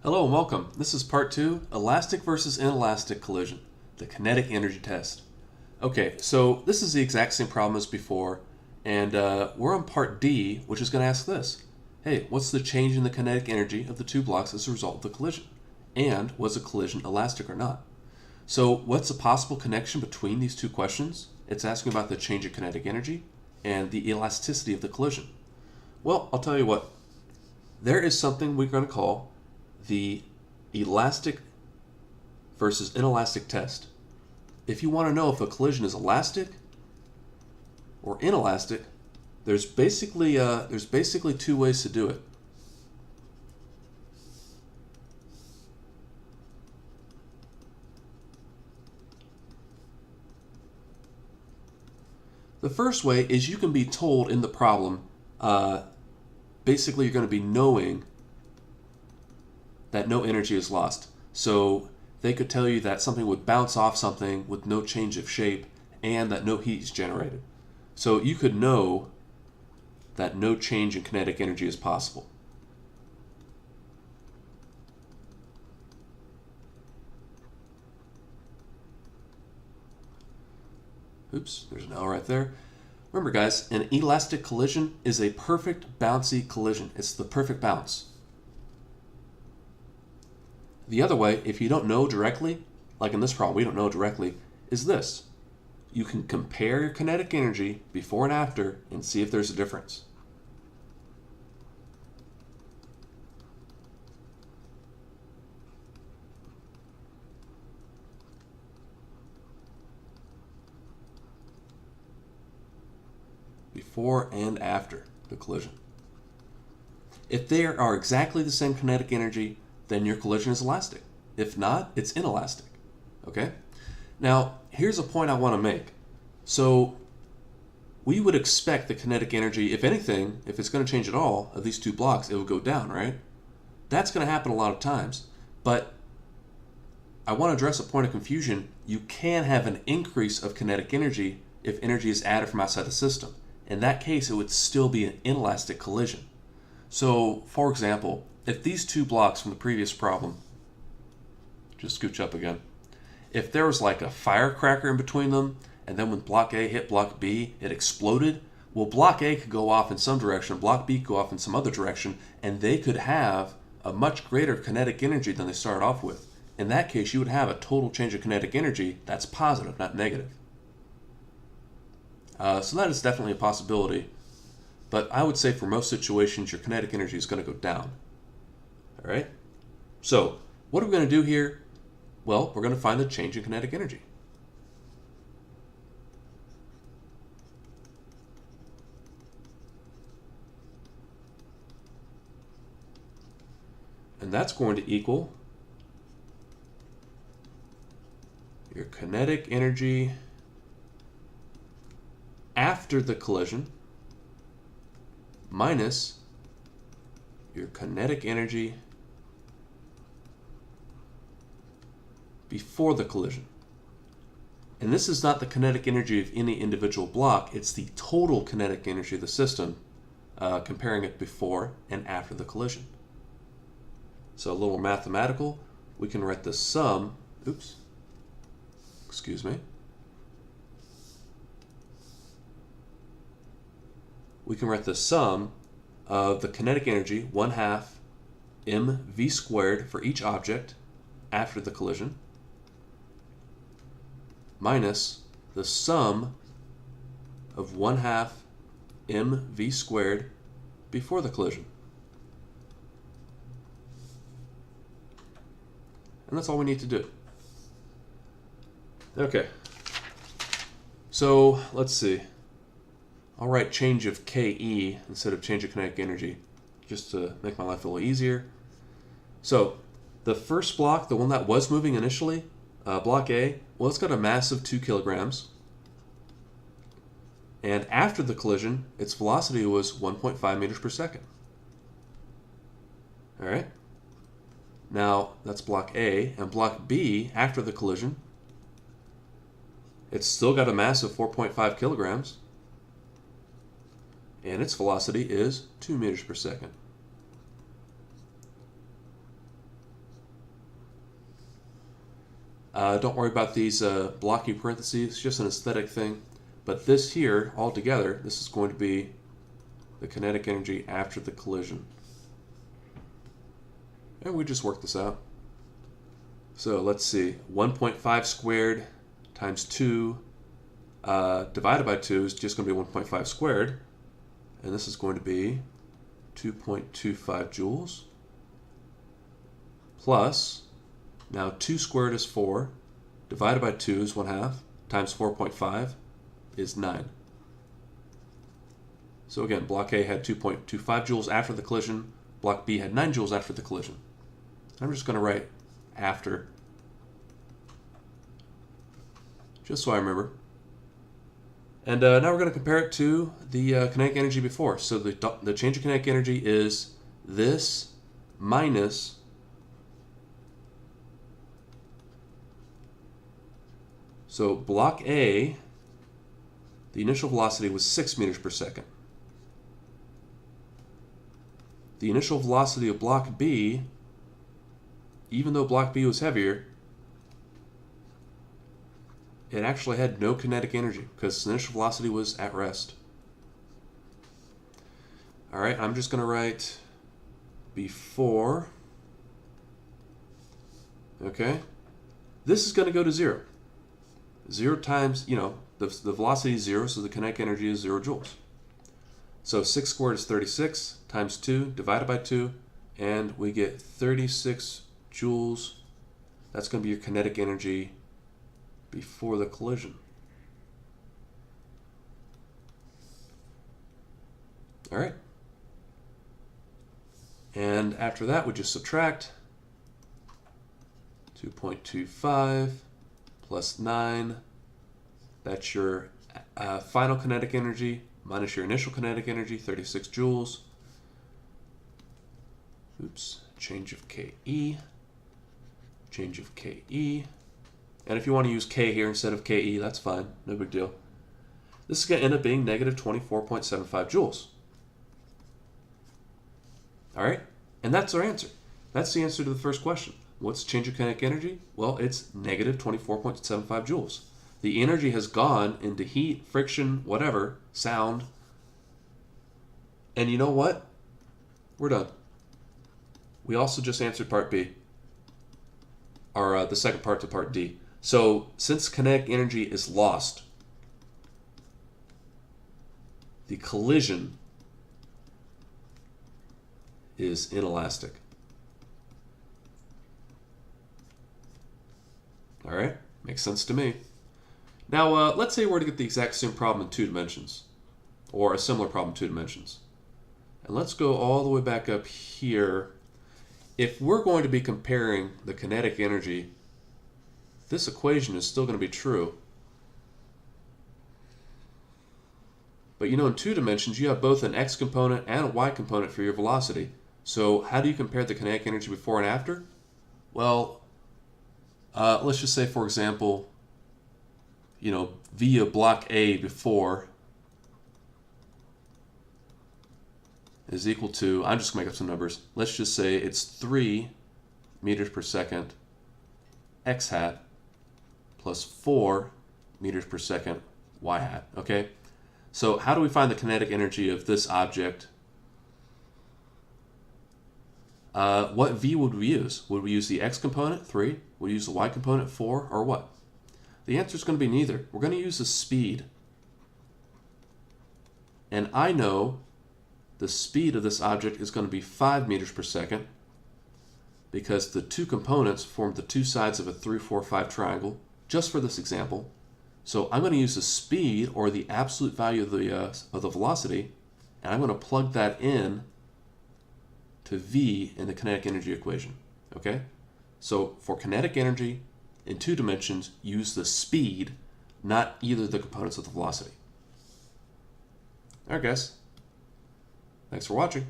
Hello and welcome. This is part 2, elastic versus inelastic collision, the kinetic energy test. Okay, so this is the exact same problem as before, and we're on part D, which is going to ask this. Hey, what's the change in the kinetic energy of the two blocks as a result of the collision? And was the collision elastic or not? So what's a possible connection between these two questions? It's asking about the change in kinetic energy and the elasticity of the collision. Well, I'll tell you what. There is something we're going to call the elastic versus inelastic test. If you want to know if a collision is elastic or inelastic, there's basically two ways to do it. The first way is you can be told in the problem, basically you're going to be knowing that no energy is lost. So they could tell you that something would bounce off something with no change of shape and that no heat is generated. So you could know that no change in kinetic energy is possible. Oops, there's an L right there. Remember guys, an elastic collision is a perfect bouncy collision. It's the perfect bounce. The other way, if you don't know directly, like in this problem, we don't know directly, is this. You can compare your kinetic energy before and after and see if there's a difference. Before and after the collision. If they are exactly the same kinetic energy, then your collision is elastic. If not, it's inelastic. Okay? Now, here's a point I want to make. So, we would expect the kinetic energy, if anything, if it's going to change at all, of these two blocks, it will go down, right? That's going to happen a lot of times. But I want to address a point of confusion. You can have an increase of kinetic energy if energy is added from outside the system. In that case, it would still be an inelastic collision. So, for example, if these two blocks from the previous problem, just scooch up again, if there was like a firecracker in between them, and then when block A hit block B, it exploded, well, block A could go off in some direction, block B could go off in some other direction, and they could have a much greater kinetic energy than they started off with. In that case, you would have a total change of kinetic energy that's positive, not negative. So that is definitely a possibility, but I would say for most situations, your kinetic energy is going to go down. All right? So, what are we going to do here? Well, we're going to find the change in kinetic energy. And that's going to equal your kinetic energy after the collision minus your kinetic energy before the collision. And this is not the kinetic energy of any individual block, it's the total kinetic energy of the system, comparing it before and after the collision. So a little mathematical, we can write the sum, we can write the sum of the kinetic energy, 1/2 mv squared for each object after the collision, minus the sum of 1/2 mv squared before the collision. And that's all we need to do. Okay. So, let's see. I'll write change of KE instead of change of kinetic energy, just to make my life a little easier. So, the first block, the one that was moving initially, block A, well, it's got a mass of 2 kilograms. And after the collision, its velocity was 1.5 meters per second. All right? Now, that's block A. And block B, after the collision, it's still got a mass of 4.5 kilograms. And its velocity is 2 meters per second. Don't worry about these blocky parentheses, it's just an aesthetic thing. But this here, altogether, this is going to be the kinetic energy after the collision. And we just work this out. So let's see, 1.5 squared times 2 divided by 2 is just going to be 1.5 squared. And this is going to be 2.25 joules. Plus, now 2 squared is 4, divided by 2 is 1/2, times 4.5 is 9. So again, block A had 2.25 joules after the collision, block B had 9 joules after the collision. I'm just going to write after, just so I remember. And now we're going to compare it to the kinetic energy before. So the change of kinetic energy is this minus so block A, the initial velocity was 6 meters per second. The initial velocity of block B, even though block B was heavier, it actually had no kinetic energy because its initial velocity was at rest. All right, I'm just going to write before. Okay, this is going to go to 0. 0 times, the velocity is 0, so the kinetic energy is 0 joules. So 6 squared is 36 times 2 divided by 2, and we get 36 joules. That's going to be your kinetic energy before the collision. All right. And after that, we just subtract 2.25 plus 9. That's your final kinetic energy minus your initial kinetic energy, 36 joules. Oops, change of KE. Change of KE. And if you want to use K here instead of KE, that's fine. No big deal. This is going to end up being negative 24.75 joules. All right? And that's our answer. That's the answer to the first question. What's change of kinetic energy? Well, it's negative 24.75 joules. The energy has gone into heat, friction, whatever, sound. And you know what? We're done. We also just answered part B, or the second part to part D. So since kinetic energy is lost, the collision is inelastic. All right, makes sense to me. Now, let's say we're to get the exact same problem in 2 dimensions, or a similar problem in 2 dimensions. And let's go all the way back up here. If we're going to be comparing the kinetic energy, this equation is still going to be true. But in 2 dimensions, you have both an x component and a y component for your velocity. So how do you compare the kinetic energy before and after? Well, let's just say, for example, V of block A before is equal to, I'm just going to make up some numbers. Let's just say it's 3 meters per second x hat plus 4 meters per second y hat, okay? So how do we find the kinetic energy of this object? What V would we use? Would we use the x component, 3? Would we use the y component, 4, or what? The answer is going to be neither. We're going to use the speed. And I know the speed of this object is going to be 5 meters per second because the 2 components form the 2 sides of a 3, 4, 5 triangle, just for this example. So I'm going to use the speed, or the absolute value of the velocity, and I'm going to plug that in to V in the kinetic energy equation. Okay? So for kinetic energy in 2 dimensions, use the speed, not either of the components of the velocity. All right, guys. Thanks for watching.